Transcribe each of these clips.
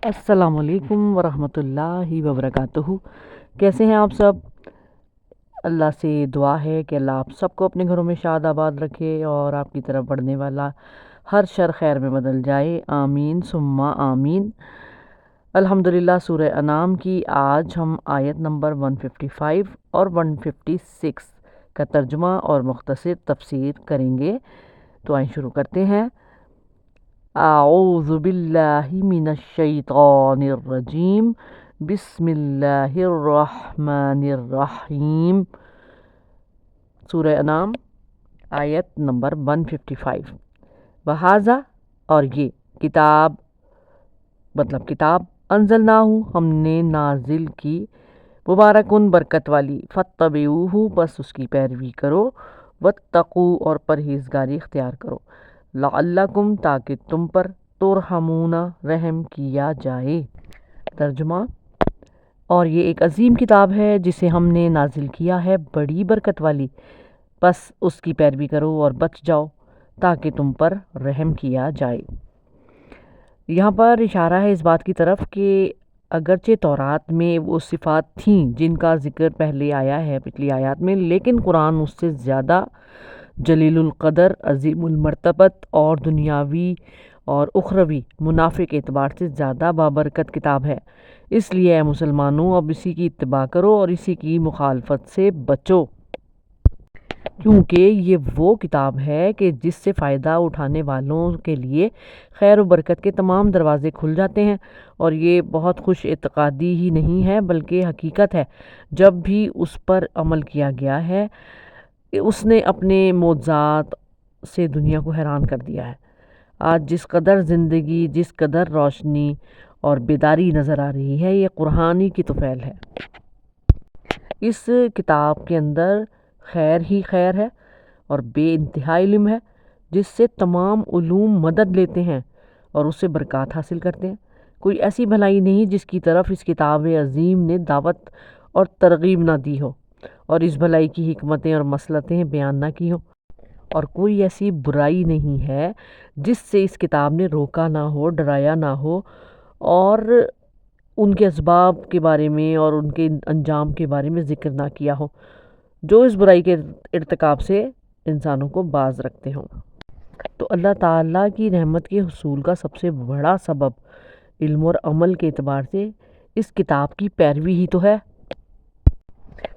السلام علیکم ورحمۃ اللہ وبرکاتہ۔ کیسے ہیں آپ سب؟ اللہ سے دعا ہے کہ اللہ آپ سب کو اپنے گھروں میں شاد آباد رکھے اور آپ کی طرف بڑھنے والا ہر شر خیر میں بدل جائے، آمین ثم آمین۔ الحمدللہ سورہ انعام کی آج ہم آیت نمبر 155 اور 156 کا ترجمہ اور مختصر تفسیر کریں گے۔ تو آئیں شروع کرتے ہیں۔ اعوذ باللہ من الشیطان الرجیم، بسم اللہ الرحمن الرحیم۔ سورہ انعام آیت نمبر 155۔ وہذا اور یہ کتاب مطلب کتاب انزلناہ ہم نے نازل کی، مبارکن برکت والی، فاتبعوہ بس اس کی پیروی کرو، واتقوا اور پرہیزگاری اختیار کرو، لعلکم تاکہ تم پر ترحمون رحم کیا جائے۔ ترجمہ: اور یہ ایک عظیم کتاب ہے جسے ہم نے نازل کیا ہے، بڑی برکت والی، بس اس کی پیروی کرو اور بچ جاؤ تاکہ تم پر رحم کیا جائے۔ یہاں پر اشارہ ہے اس بات کی طرف کہ اگرچہ تورات میں وہ صفات تھیں جن کا ذکر پہلے آیا ہے پچھلی آیات میں، لیکن قرآن اس سے زیادہ جلیل القدر، عظیم المرتبت اور دنیاوی اور اخروی منافع کے اعتبار سے زیادہ بابرکت کتاب ہے۔ اس لیے اے مسلمانوں، اب اسی کی اتباع کرو اور اسی کی مخالفت سے بچو، کیونکہ یہ وہ کتاب ہے کہ جس سے فائدہ اٹھانے والوں کے لیے خیر و برکت کے تمام دروازے کھل جاتے ہیں، اور یہ بہت خوش اعتقادی ہی نہیں ہے بلکہ حقیقت ہے۔ جب بھی اس پر عمل کیا گیا ہے، اس نے اپنے معجزات سے دنیا کو حیران کر دیا ہے۔ آج جس قدر زندگی، جس قدر روشنی اور بیداری نظر آ رہی ہے، یہ قرآن ہی کی طفیل ہے۔ اس کتاب کے اندر خیر ہی خیر ہے اور بے انتہا علم ہے، جس سے تمام علوم مدد لیتے ہیں اور اس سے برکات حاصل کرتے ہیں۔ کوئی ایسی بھلائی نہیں جس کی طرف اس کتاب عظیم نے دعوت اور ترغیب نہ دی ہو، اور اس بھلائی کی حکمتیں اور مصلحتیں بیان نہ کی ہوں، اور کوئی ایسی برائی نہیں ہے جس سے اس کتاب نے روکا نہ ہو، ڈرایا نہ ہو، اور ان کے اسباب کے بارے میں اور ان کے انجام کے بارے میں ذکر نہ کیا ہو، جو اس برائی کے ارتکاب سے انسانوں کو باز رکھتے ہوں۔ تو اللہ تعالیٰ کی رحمت کے حصول کا سب سے بڑا سبب علم اور عمل کے اعتبار سے اس کتاب کی پیروی ہی تو ہے۔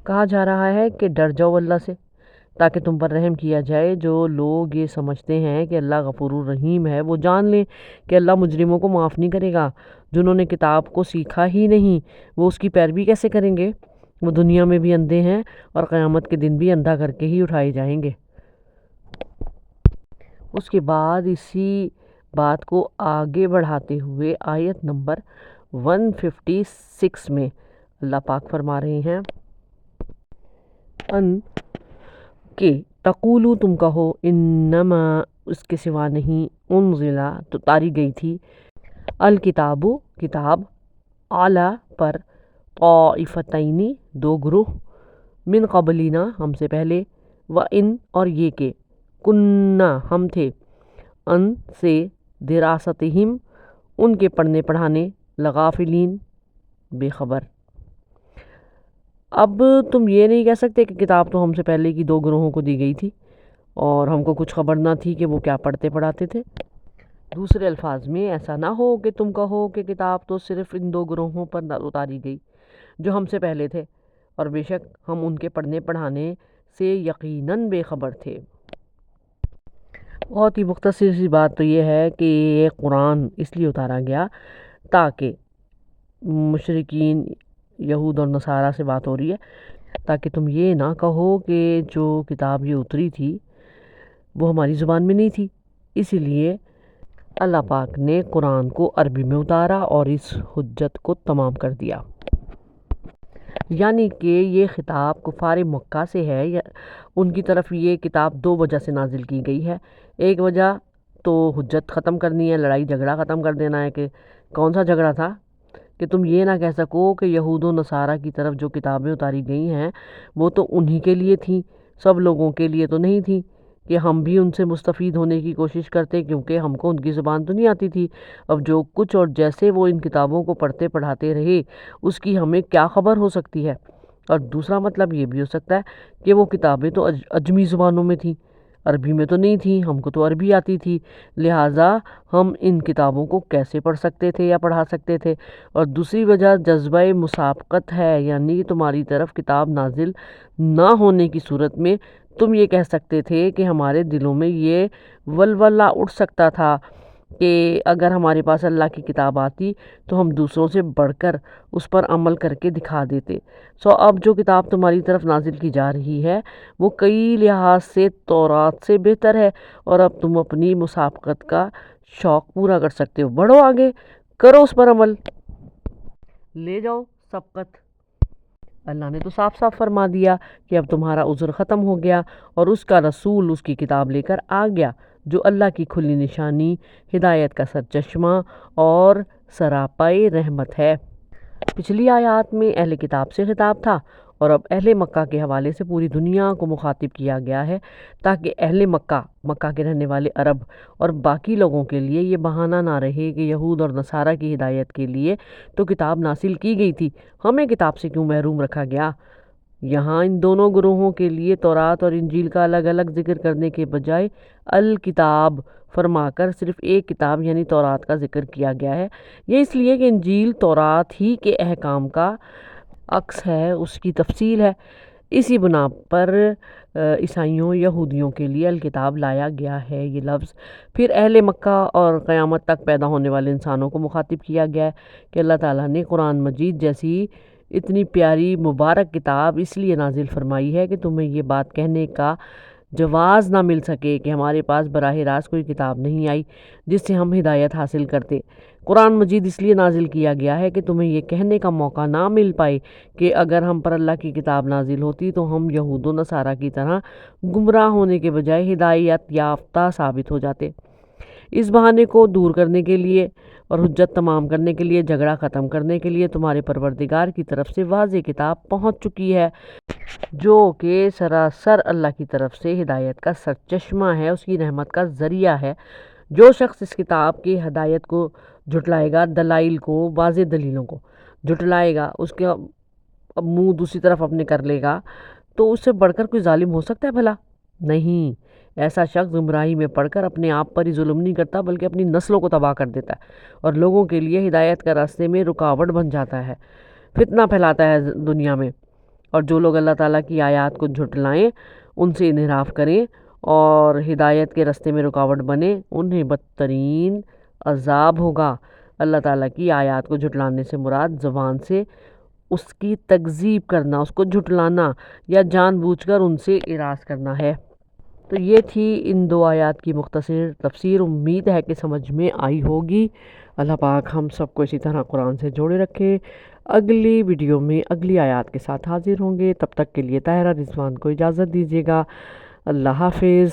کہا جا رہا ہے کہ ڈر جاؤ اللہ سے تاکہ تم پر رحم کیا جائے۔ جو لوگ یہ سمجھتے ہیں کہ اللہ غفور الرحیم ہے، وہ جان لیں کہ اللہ مجرموں کو معاف نہیں کرے گا۔ جنہوں نے کتاب کو سیکھا ہی نہیں، وہ اس کی پیروی کیسے کریں گے؟ وہ دنیا میں بھی اندھے ہیں اور قیامت کے دن بھی اندھا کر کے ہی اٹھائے جائیں گے۔ اس کے بعد اسی بات کو آگے بڑھاتے ہوئے آیت نمبر 156 میں اللہ پاک فرما رہے ہیں ان کہ تقولو تم کہو، انما اس کے سوا نہیں، انزلہ تو اتاری گئی تھی، الکتاب کتاب، اعلیٰ پر، طائفتین دو گروہ، من قبلنا ہم سے پہلے، وَإِن اور یہ کہ، کننا ہم تھے، ان سے، دراستہم ان کے پڑھنے پڑھانے، لغافلین بے خبر۔ اب تم یہ نہیں کہہ سکتے کہ کتاب تو ہم سے پہلے کی دو گروہوں کو دی گئی تھی اور ہم کو کچھ خبر نہ تھی کہ وہ کیا پڑھتے پڑھاتے تھے۔ دوسرے الفاظ میں ایسا نہ ہو کہ تم کہو کہ کتاب تو صرف ان دو گروہوں پر اتاری گئی جو ہم سے پہلے تھے، اور بے شک ہم ان کے پڑھنے پڑھانے سے یقیناً بے خبر تھے۔ بہت ہی مختصر سی بات تو یہ ہے کہ یہ قرآن اس لیے اتارا گیا تاکہ مشرکین یہود اور نصارہ سے بات ہو رہی ہے، تاکہ تم یہ نہ کہو کہ جو کتاب یہ اتری تھی وہ ہماری زبان میں نہیں تھی۔ اسی لیے اللہ پاک نے قرآن کو عربی میں اتارا اور اس حجت کو تمام کر دیا۔ یعنی کہ یہ خطاب کفار مکہ سے ہے، ان کی طرف یہ کتاب دو وجہ سے نازل کی گئی ہے۔ ایک وجہ تو حجت ختم کرنی ہے، لڑائی جھگڑا ختم کر دینا ہے۔ کہ کون سا جھگڑا تھا؟ کہ تم یہ نہ کہہ سکو کہ یہود و نصارہ کی طرف جو کتابیں اتاری گئی ہیں وہ تو انہی کے لیے تھیں، سب لوگوں کے لیے تو نہیں تھیں۔ کہ ہم بھی ان سے مستفید ہونے کی کوشش کرتے، کیونکہ ہم کو ان کی زبان تو نہیں آتی تھی۔ اب جو کچھ اور جیسے وہ ان کتابوں کو پڑھتے پڑھاتے رہے، اس کی ہمیں کیا خبر ہو سکتی ہے؟ اور دوسرا مطلب یہ بھی ہو سکتا ہے کہ وہ کتابیں تو عجمی زبانوں میں تھیں، عربی میں تو نہیں تھیں، ہم کو تو عربی آتی تھی، لہٰذا ہم ان کتابوں کو کیسے پڑھ سکتے تھے یا پڑھا سکتے تھے؟ اور دوسری وجہ جذبہ مسابقت ہے، یعنی تمہاری طرف کتاب نازل نہ ہونے کی صورت میں تم یہ کہہ سکتے تھے کہ ہمارے دلوں میں یہ ولولہ اٹھ سکتا تھا کہ اگر ہمارے پاس اللہ کی کتاب آتی تو ہم دوسروں سے بڑھ کر اس پر عمل کر کے دکھا دیتے۔ اب جو کتاب تمہاری طرف نازل کی جا رہی ہے وہ کئی لحاظ سے تورات سے بہتر ہے، اور اب تم اپنی مسابقت کا شوق پورا کر سکتے ہو۔ بڑھو آگے، کرو اس پر عمل، لے جاؤ سبقت۔ اللہ نے تو صاف صاف فرما دیا کہ اب تمہارا عذر ختم ہو گیا اور اس کا رسول اس کی کتاب لے کر آ گیا، جو اللہ کی کھلی نشانی، ہدایت کا سرچشمہ اور سراپائی رحمت ہے۔ پچھلی آیات میں اہل کتاب سے خطاب تھا، اور اب اہل مکہ کے حوالے سے پوری دنیا کو مخاطب کیا گیا ہے، تاکہ اہل مکہ کے رہنے والے عرب اور باقی لوگوں کے لیے یہ بہانہ نہ رہے کہ یہود اور نصارہ کی ہدایت کے لیے تو کتاب نازل کی گئی تھی، ہمیں کتاب سے کیوں محروم رکھا گیا؟ یہاں ان دونوں گروہوں کے لیے تورات اور انجیل کا الگ الگ ذکر کرنے کے بجائے الکتاب فرما کر صرف ایک کتاب یعنی تورات کا ذکر کیا گیا ہے۔ یہ اس لیے کہ انجیل تورات ہی کے احکام کا عکس ہے، اس کی تفصیل ہے۔ اسی بنا پر عیسائیوں یہودیوں کے لیے الکتاب لایا گیا ہے۔ یہ لفظ پھر اہل مکہ اور قیامت تک پیدا ہونے والے انسانوں کو مخاطب کیا گیا ہے کہ اللہ تعالیٰ نے قرآن مجید جیسی اتنی پیاری مبارک کتاب اس لیے نازل فرمائی ہے کہ تمہیں یہ بات کہنے کا جواز نہ مل سکے کہ ہمارے پاس براہ راست کوئی کتاب نہیں آئی جس سے ہم ہدایت حاصل کرتے۔ قرآن مجید اس لیے نازل کیا گیا ہے کہ تمہیں یہ کہنے کا موقع نہ مل پائے کہ اگر ہم پر اللہ کی کتاب نازل ہوتی تو ہم یہود و نصارہ کی طرح گمراہ ہونے کے بجائے ہدایت یافتہ ثابت ہو جاتے۔ اس بہانے کو دور کرنے کے لیے اور حجت تمام کرنے کے لیے، جھگڑا ختم کرنے کے لیے تمہارے پروردگار کی طرف سے واضح کتاب پہنچ چکی ہے، جو کہ سراسر اللہ کی طرف سے ہدایت کا سرچشمہ ہے، اس کی رحمت کا ذریعہ ہے۔ جو شخص اس کتاب کی ہدایت کو جھٹلائے گا، دلائل کو، واضح دلیلوں کو جھٹلائے گا، اس کے منہ دوسری طرف اپنے کر لے گا، تو اس سے بڑھ کر کوئی ظالم ہو سکتا ہے بھلا؟ نہیں، ایسا شخص گمراہی میں پڑھ کر اپنے آپ پر ہی ظلم نہیں کرتا بلکہ اپنی نسلوں کو تباہ کر دیتا ہے اور لوگوں کے لیے ہدایت کا راستے میں رکاوٹ بن جاتا ہے، فتنہ پھیلاتا ہے دنیا میں۔ اور جو لوگ اللہ تعالیٰ کی آیات کو جھٹلائیں، ان سے انحراف کریں اور ہدایت کے راستے میں رکاوٹ بنے، انہیں بدترین عذاب ہوگا۔ اللہ تعالیٰ کی آیات کو جھٹلانے سے مراد زبان سے اس کی تکذیب کرنا، اس کو جھٹلانا یا جان بوجھ کر ان سے اعراض کرنا ہے۔ تو یہ تھی ان دو آیات کی مختصر تفسیر، امید ہے کہ سمجھ میں آئی ہوگی۔ اللہ پاک ہم سب کو اسی طرح قرآن سے جوڑے رکھے۔ اگلی ویڈیو میں اگلی آیات کے ساتھ حاضر ہوں گے، تب تک کے لیے طاہرہ رضوان کو اجازت دیجیے گا۔ اللہ حافظ۔